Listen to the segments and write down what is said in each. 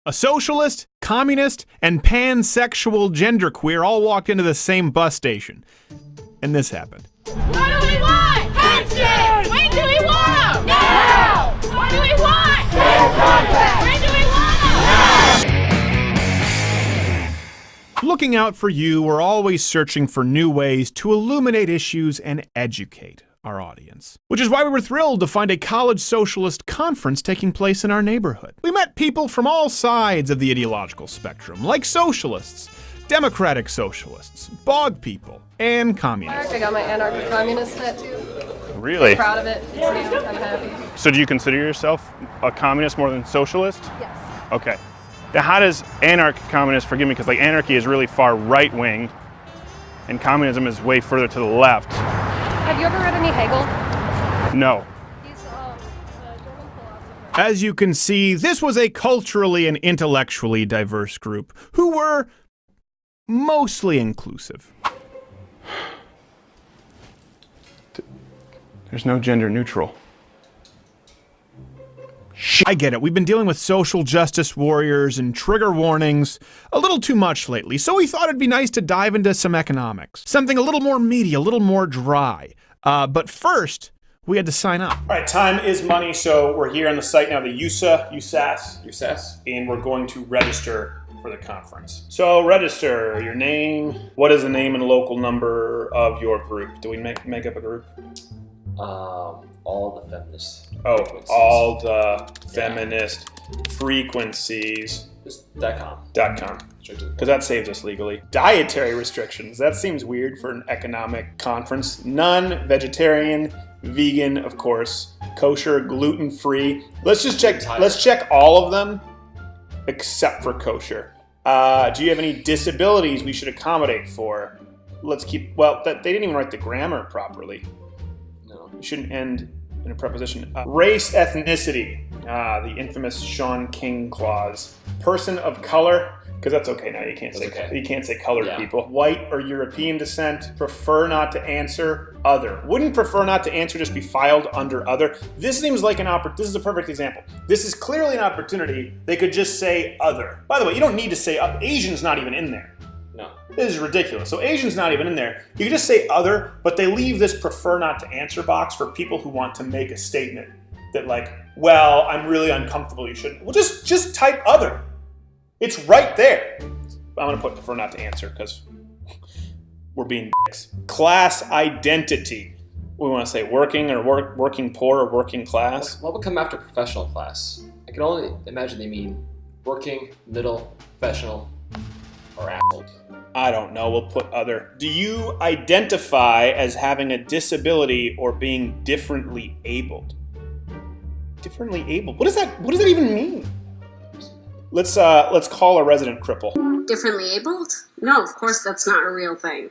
A socialist, communist, and pansexual genderqueer all walked into the same bus station. And this happened. What do we want? Pension! When do we want? Now! What do we want? When do we want? Now! Looking out for you, we're always searching for new ways to illuminate issues and educate our audience. Which is why we were thrilled to find a college socialist conference taking place in our neighborhood. We met people from all sides of the ideological spectrum, like socialists, democratic socialists, bog people, and communists. I got my anarcho-communist tattoo. Really? I'm proud of it. I'm happy. So do you consider yourself a communist more than socialist? Yes. Okay. Now how does anarcho-communist, forgive me, because like anarchy is really far right-wing, and communism is way further to the left. Have you ever read any Hegel? No. He's a German philosopher. As you can see, this was a culturally and intellectually diverse group who were mostly inclusive. There's no gender neutral. I get it. We've been dealing with social justice warriors and trigger warnings a little too much lately, so we thought it'd be nice to dive into some economics. Something a little more meaty, a little more dry. But first, we had to sign up. All right, time is money, so we're here on the site now, the USAS, and we're going to register for the conference. So register your name. What is the name and local number of your group? Do we make up a group? All the feminist. Oh, frequencies. all the feminist frequencies. Just .com. .com. Because that saves us legally. Dietary restrictions. That seems weird for an economic conference. None, vegetarian, vegan, of course, kosher, gluten-free. Let's just check. Let's check all of them except for kosher. Do you have any disabilities we should accommodate for? Let's keep. Well, they didn't even write the grammar properly. No. You shouldn't end in a preposition. Race, ethnicity. The infamous Sean King clause. Person of color. Because that's okay now. You can't say colored people. White or European descent. Prefer not to answer. Other. Wouldn't prefer not to answer just be filed under other? This seems like this is a perfect example. This is clearly an opportunity. They could just say other. By the way, you don't need to say Asian's not even in there. No. This is ridiculous. So Asian's not even in there. You can just say other, but they leave this prefer not to answer box for people who want to make a statement that like, well, I'm really uncomfortable, you shouldn't. Well, just type other. It's right there. I'm gonna put prefer not to answer because we're being dicks. Class identity. We wanna say working or working poor or working class. What would come after professional class? I can only imagine they mean working, middle, professional, or adult. I don't know, we'll put other. Do you identify as having a disability or being differently abled? Differently abled? What does that even mean? Let's call a resident cripple. Differently abled? No, of course that's not a real thing.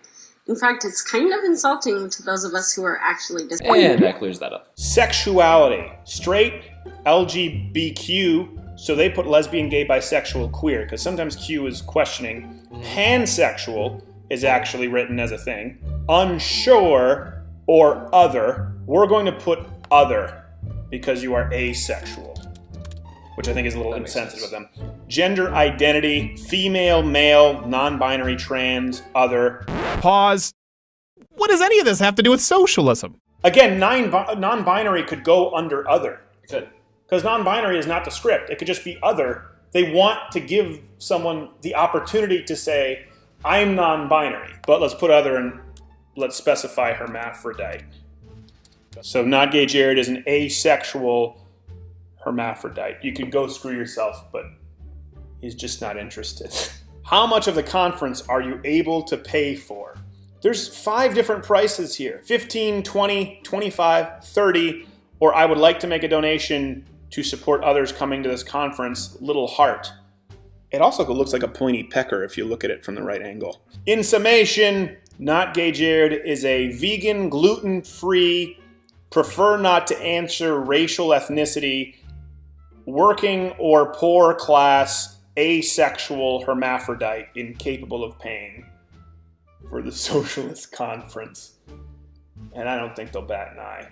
In fact, it's kind of insulting to those of us who are actually disabled. And that clears that up. Sexuality. Straight, LGBTQ, so they put lesbian, gay, bisexual, queer, because sometimes Q is questioning. Pansexual is actually written as a thing. Unsure or other. We're going to put other because you are asexual, which I think is a little insensitive of them. Gender identity, female, male, non-binary, trans, other. Pause. What does any of this have to do with socialism? Again, non-binary could go under other. It could. Because non-binary is not the script. It could just be other. They want to give someone the opportunity to say, I'm non-binary, but let's put other and let's specify hermaphrodite. So not gay Jared is an asexual hermaphrodite. You could go screw yourself, but he's just not interested. How much of the conference are you able to pay for? There's 5 different prices here. 15, 20, 25, 30, or I would like to make a donation to support others coming to this conference, little heart. It also looks like a pointy pecker if you look at it from the right angle. In summation, Not Gay Jared is a vegan, gluten-free, prefer not to answer racial ethnicity, working or poor class, asexual hermaphrodite incapable of paying for the Socialist conference. And I don't think they'll bat an eye.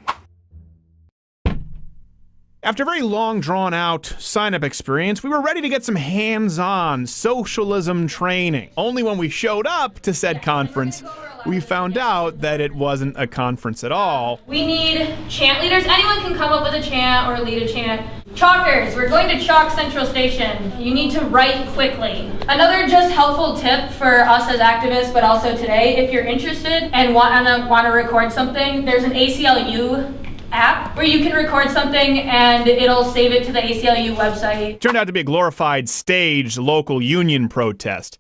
After a very long, drawn-out sign-up experience, we were ready to get some hands-on socialism training. Only when we showed up to said conference, we found out that it wasn't a conference at all. We need chant leaders. Anyone can come up with a chant or lead a chant. Chalkers, we're going to chalk Central Station. You need to write quickly. Another just helpful tip for us as activists, but also today, if you're interested and want to record something, there's an ACLU app where you can record something and it'll save it to the ACLU website. Turned out to be a glorified staged local union protest,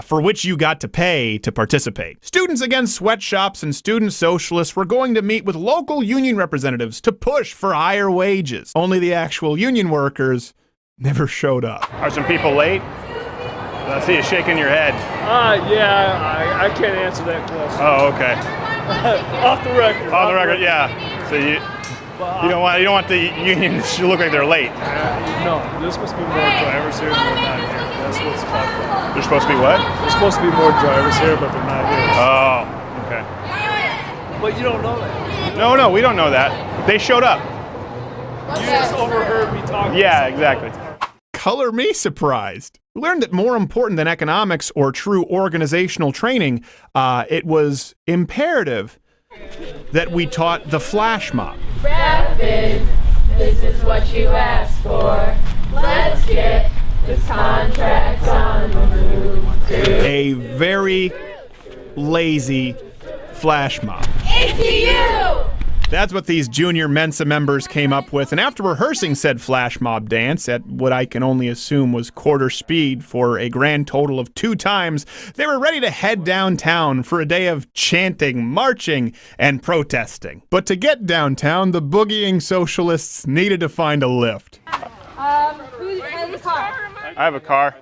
for which you got to pay to participate. Students Against Sweatshops and Student Socialists were going to meet with local union representatives to push for higher wages. Only the actual union workers never showed up. Are some people late? I see you shaking your head. Yeah, I can't answer that question. Oh, okay. Off the record. Off the record, yeah. So you don't want the unions to look like they're late. No, there's supposed to be more drivers here, but they're not here. That's what's fucked up. There's supposed to be what? There's supposed to be more drivers here, but they're not here. Oh, okay. But you don't know that. No, we don't know that. They showed up. You just overheard me talking. Yeah, exactly. Color me surprised. We learned that more important than economics or true organizational training, it was imperative that we taught the flash mob. Rapid, this is what you asked for. Let's get this contract on the move. A very lazy flash mob. ACU! That's what these junior Mensa members came up with, and after rehearsing said flash mob dance at what I can only assume was quarter speed for a grand total of 2 times, they were ready to head downtown for a day of chanting, marching, and protesting. But to get downtown, the boogieing socialists needed to find a lift. Who has a car? I have a car.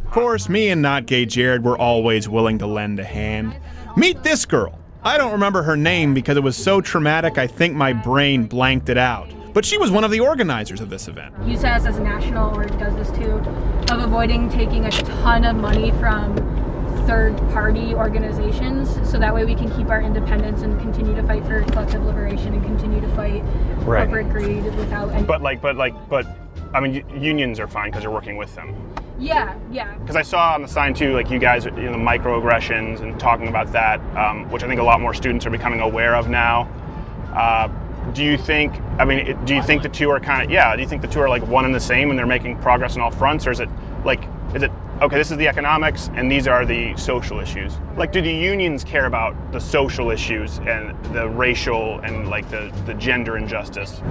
Of course, me and not gay Jared were always willing to lend a hand. Meet this girl. I don't remember her name because it was so traumatic I think my brain blanked it out. But she was one of the organizers of this event. USAS as a national, or does this too, of avoiding taking a ton of money from third-party organizations, so that way we can keep our independence and continue to fight for collective liberation and continue to fight corporate greed without any... But I mean, unions are fine because you're working with them. Yeah. Because I saw on the sign too, like you guys, the microaggressions and talking about that, which I think a lot more students are becoming aware of now. Do you think the two are do you think the two are like one and the same and they're making progress on all fronts, or is it okay, this is the economics and these are the social issues? Like, do the unions care about the social issues and the racial and like the gender injustice?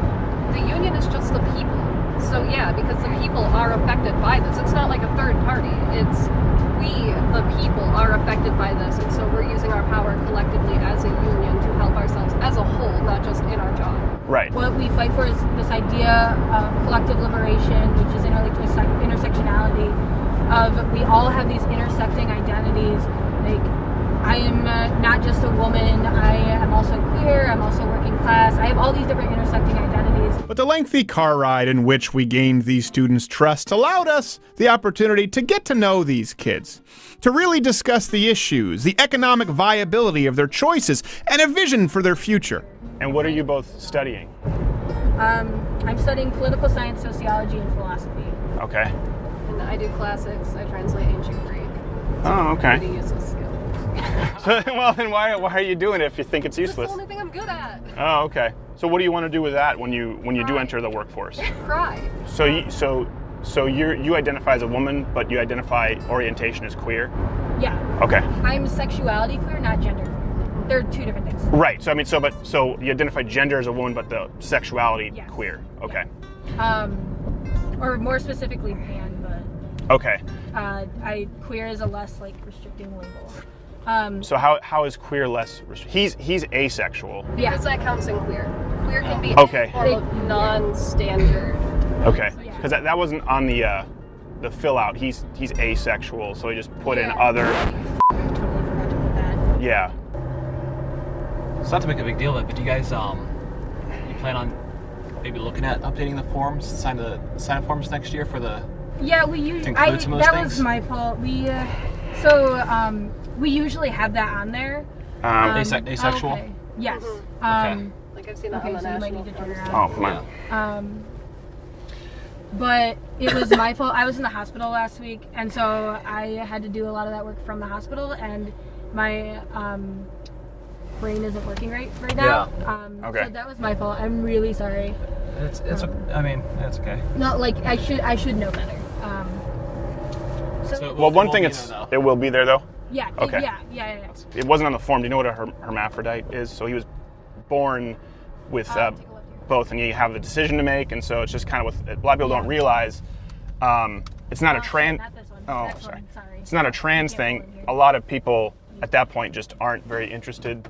The union is just the people. So yeah, because the people are affected by this. It's not like a third party. It's we, the people, are affected by this, and so we're using our power collectively as a union to help ourselves as a whole, not just in our job. Right. What we fight for is this idea of collective liberation, which is interlinked with intersectionality, of we all have these intersecting identities. Like, I am not just a woman, I am also queer, I'm also working class, I have all these different intersecting identities. But the lengthy car ride in which we gained these students' trust allowed us the opportunity to get to know these kids, to really discuss the issues, the economic viability of their choices, and a vision for their future. And what are you both studying? I'm studying political science, sociology, and philosophy. Okay. And I do classics, I translate ancient Greek. Oh, okay. Pretty useless skill. So, well, then why are you doing it if you think it's It's useless? the only thing I'm good at. Oh, okay. So what do you want to do with that when you do enter the workforce? Cry. So you identify as a woman, but you identify orientation as queer? Yeah. Okay. I'm sexuality queer, not gender queer. They're two different things. Right. So so you identify gender as a woman, but the sexuality Yes. queer. Okay. Or more specifically pan, but Okay. queer is a less like restricting label. So how is queer less? He's asexual. Yeah, because that counts in queer. Queer can be Okay. any form of non-standard. Okay. Yeah. Because that wasn't on the fill out. He's asexual, so he just put in other. Totally forgot to put that. Yeah. It's not to make a big deal of it, but do you guys you plan on maybe looking at updating the forms, sign up forms next year for the? Yeah, we usually. include some of those That things? was my fault. We usually have that on there. Asexual. Okay. Yes. Okay. Like I've seen that Okay, on the so you might national. need to turn around. Oh, my. But it was my fault. I was in the hospital last week, and so I had to do a lot of that work from the hospital, and my brain isn't working right now. Yeah. Okay. So that was my fault. I'm really sorry. It's I mean, that's okay. No, like I should know better. Well, one thing it will be there though. Yeah. Okay. Yeah. It wasn't on the form. Do you know what a hermaphrodite is? So he was born with Take a look here. both, and you have the decision to make, and so it's just kind of what a lot of people don't realize. It's not a trans. Not this one. Oh, Next sorry. one. Sorry. It's not a trans Can't thing. go in here. A lot of people at that point just aren't very interested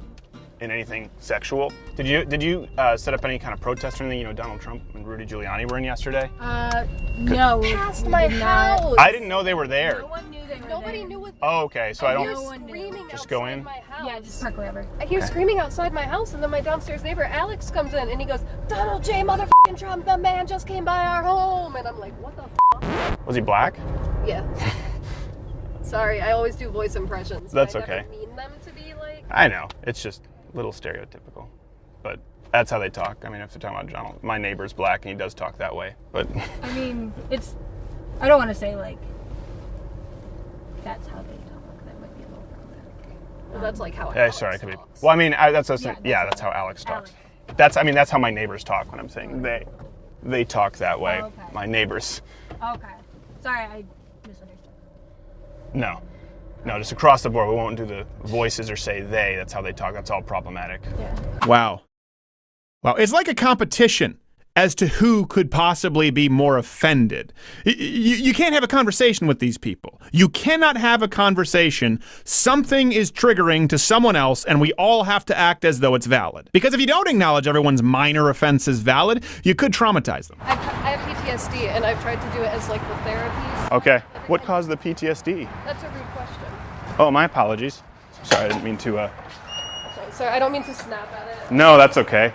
in anything sexual. Did you set up any kind of protest or anything? You know, Donald Trump and Rudy Giuliani were in yesterday. No. Past we my did not. house. I didn't know they were there. No one knew they were Nobody there. knew what. Oh, okay. So I I don't. hear screaming Just outside go in? my house. Yeah, just park wherever. I hear screaming outside my house, and then my downstairs neighbor Alex comes in, and he goes, "Donald J. motherfucking Trump, the man just came by our home," and I'm like, "What the f?" Was he black? Yeah. Sorry, I always do voice impressions. That's I okay. never mean them to be like. I know. It's just a little stereotypical. But that's how they talk. I mean, if they're talking about Donald, my neighbor's black and he does talk that way. But I mean, I don't want to say like that's how they talk. That might be a little problematic. Well, that's like how. yeah, Alex sorry, it could be. talks. Well, I mean, that's Yeah, that's how Alex talks. Alex. That's how my neighbors talk when I'm saying they talk that way. Oh, okay. My neighbors. Okay. Sorry, I misunderstood. No, just across the board. We won't do the voices or say they. That's how they talk. That's all problematic. Yeah. Wow. It's like a competition as to who could possibly be more offended. You can't have a conversation with these people. You cannot have a conversation. Something is triggering to someone else, and we all have to act as though it's valid. Because if you don't acknowledge everyone's minor offense as valid, you could traumatize them. I have PTSD, and I've tried to do it as like the therapies. Okay. What caused the PTSD? That's a rude question. Oh, my apologies. Sorry, I didn't mean to. Sorry, I don't mean to snap at it. No, that's okay.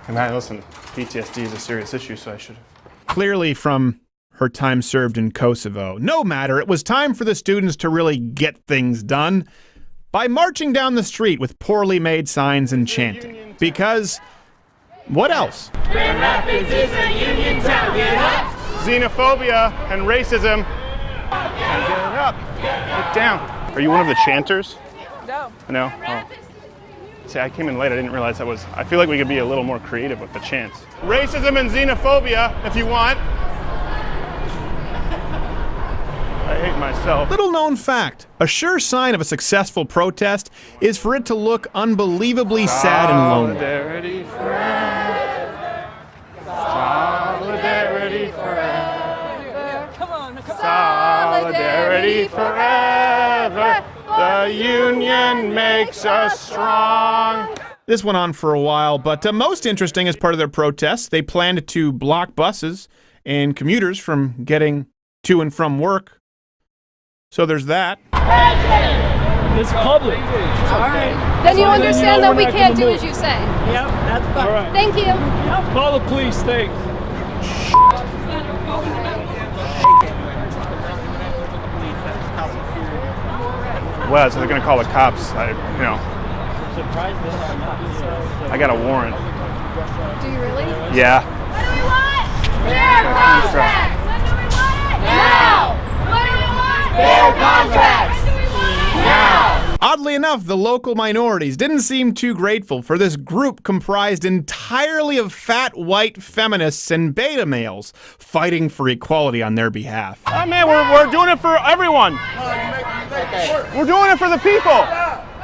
Listen, PTSD is a serious issue, so I should have. Clearly from her time served in Kosovo. No matter, it was time for the students to really get things done by marching down the street with poorly made signs and chanting. Because what else? Grand Rapids is a union town. Get up! Xenophobia and racism. Get up. Get down. Are you one of the chanters? No. No? Oh. See, I came in late. I didn't realize that was... I feel like we could be a little more creative with the chants. Racism and xenophobia, if you want. I hate myself. Little known fact, a sure sign of a successful protest is for it to look unbelievably sad and lonely. Solidarity forever. Solidarity forever. Come on. Solidarity forever. The union makes us strong. This went on for a while, but most interesting, as part of their protest, they planned to block buses and commuters from getting to and from work. So there's that. It's public. All right. Then you So understand know that we we're not can't gonna do move. as you say. Yep, that's fine. All right. Thank you. Call the police, thanks. Well, so they're gonna call the cops. I got a warrant. Do you really? Yeah. What do we want? Fair contracts! When do we want it? Now! What do we want? Fair contracts! When do we want it? Now! Oddly enough, the local minorities didn't seem too grateful for this group comprised entirely of fat white feminists and beta males fighting for equality on their behalf. Oh man, we're doing it for everyone. We're doing it for the people.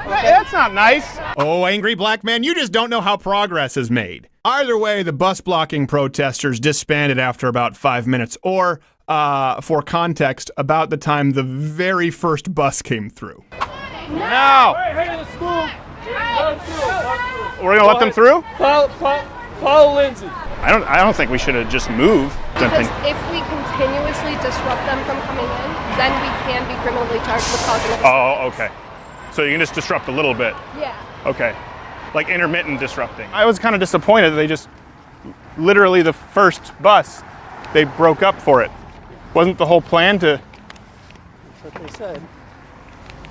That's not nice. Oh, angry black man, you just don't know how progress is made. Either way, the bus blocking protesters disbanded after about 5 minutes, or, for context, about the time the very first bus came through. No. Hey, the school. We're gonna let them through? Follow Lindsay. I don't think we should have just moved. Because if we continuously disrupt them from coming in, then we can be criminally charged with causing a Oh, okay. So you can just disrupt a little bit. Yeah. Okay. Like intermittent disrupting. I was kind of disappointed that they just, literally the first bus, they broke up for it. Wasn't the whole plan to... That's what they said.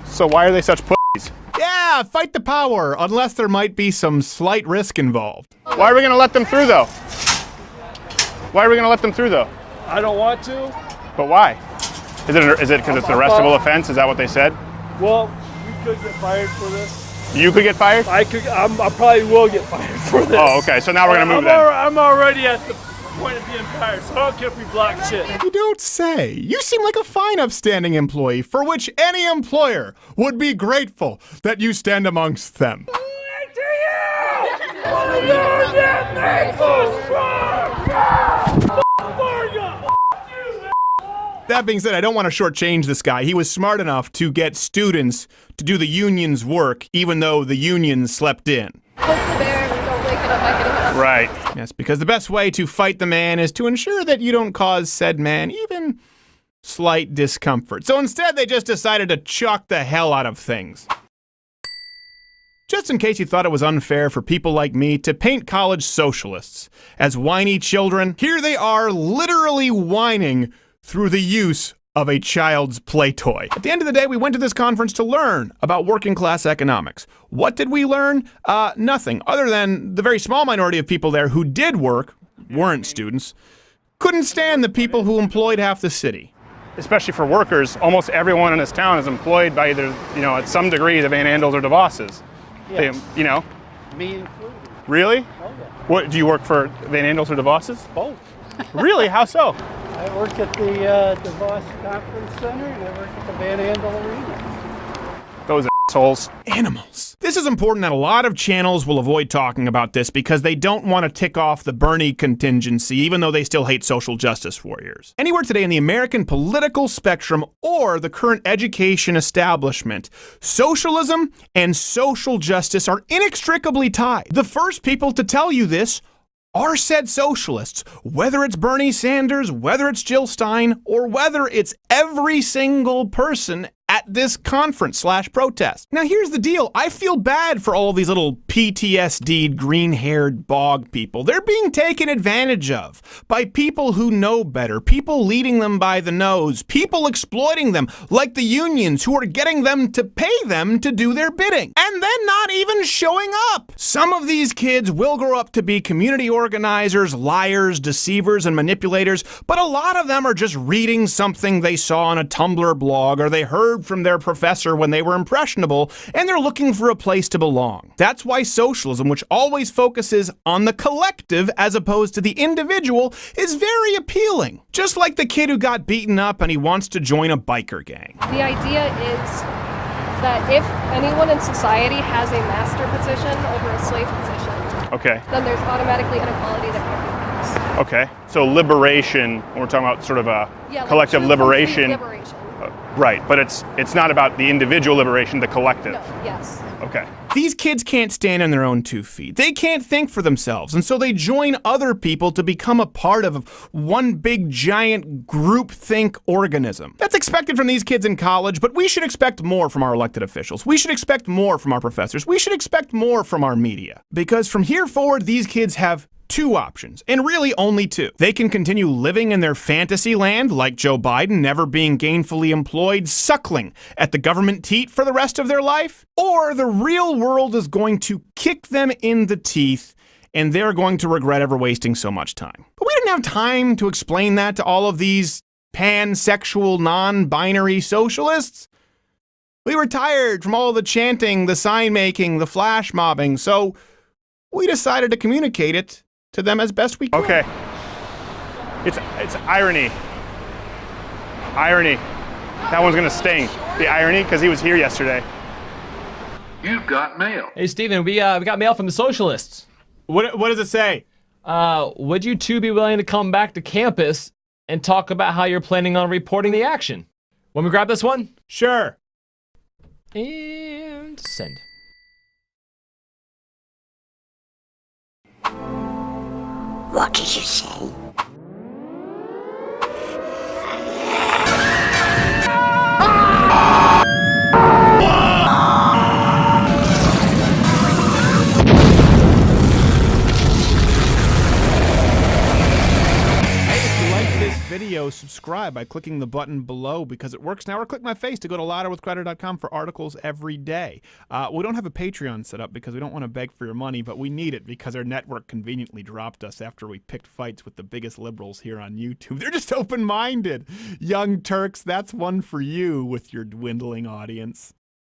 So why are they such pussies? Yeah, fight the power, unless there might be some slight risk involved. Why are we going to let them through, though? Why are we going to let them through, though? I don't want to. But why? Is it because it's an arrestable offense? Is that what they said? Well, you could get fired for this. You could get fired? I probably will get fired for this. Oh, okay. So now we're going to move then. I'm already at the point of being fired, so I don't care if we block shit. You don't say. You seem like a fine, upstanding employee for which any employer would be grateful that you stand amongst them. That being said, I don't want to shortchange this guy. He was smart enough to get students to do the union's work, even though the union slept in. Right. Yes, because the best way to fight the man is to ensure that you don't cause said man even slight discomfort. So instead, they just decided to chuck the hell out of things. Just in case you thought it was unfair for people like me to paint college socialists as whiny children, here they are literally whining through the use of a child's play toy. At the end of the day, we went to this conference to learn about working class economics. What did we learn? Nothing, other than the very small minority of people there who did work, weren't students, couldn't stand the people who employed half the city. Especially for workers, almost everyone in this town is employed by either, at some degree, the Van Andels or DeVosses. Yes. They, Me included. Really? Oh, yeah. What, do you work for Van Andels or DeVosses? Both. Really? How so? I work at the DeVos Conference Center and I work at the Van Andel Arena. Those assholes. Animals. This is important that a lot of channels will avoid talking about this because they don't want to tick off the Bernie contingency, even though they still hate social justice warriors. Anywhere today in the American political spectrum or the current education establishment, socialism and social justice are inextricably tied. The first people to tell you this are said socialists, whether it's Bernie Sanders, whether it's Jill Stein, or whether it's every single person at this conference/protest. Now here's the deal. I feel bad for all these little PTSD'd green-haired bog people. They're being taken advantage of by people who know better, people leading them by the nose, people exploiting them like the unions who are getting them to pay them to do their bidding, and then not even showing up. Some of these kids will grow up to be community organizers, liars, deceivers, and manipulators, but a lot of them are just reading something they saw on a Tumblr blog or they heard from their professor when they were impressionable, and they're looking for a place to belong. That's why socialism, which always focuses on the collective as opposed to the individual, is very appealing. Just like the kid who got beaten up and he wants to join a biker gang. The idea is that if anyone in society has a master position over a slave position, Okay. then there's automatically inequality that can be fixed. Okay. So liberation, when we're talking about sort of a Yeah, collective true liberation. complete liberation. Right, but it's not about the individual liberation, the collective. No, yes. Okay. These kids can't stand on their own 2 feet. They can't think for themselves, and so they join other people to become a part of one big giant groupthink organism. That's expected from these kids in college, but we should expect more from our elected officials. We should expect more from our professors. We should expect more from our media. Because from here forward, these kids have two options, and really only two. They can continue living in their fantasy land, like Joe Biden, never being gainfully employed, suckling at the government teat for the rest of their life, or the real world is going to kick them in the teeth, and they're going to regret ever wasting so much time. But we didn't have time to explain that to all of these pansexual, non-binary socialists. We were tired from all the chanting, the sign-making, the flash mobbing, so we decided to communicate it to them as best we can. Okay. It's irony. Irony. That one's gonna sting. The irony, because he was here yesterday. You've got mail. Hey, Steven, we got mail from the Socialists. What does it say? Would you two be willing to come back to campus and talk about how you're planning on reporting the action? Want me to grab this one? Sure. And send. What did you say? video, subscribe by clicking the button below because it works now, or click my face to go to louderwithcrowder.com for articles every day. We don't have a Patreon set up because we don't want to beg for your money, but we need it because our network conveniently dropped us after we picked fights with the biggest liberals here on YouTube. They're just open-minded. Young Turks, that's one for you with your dwindling audience.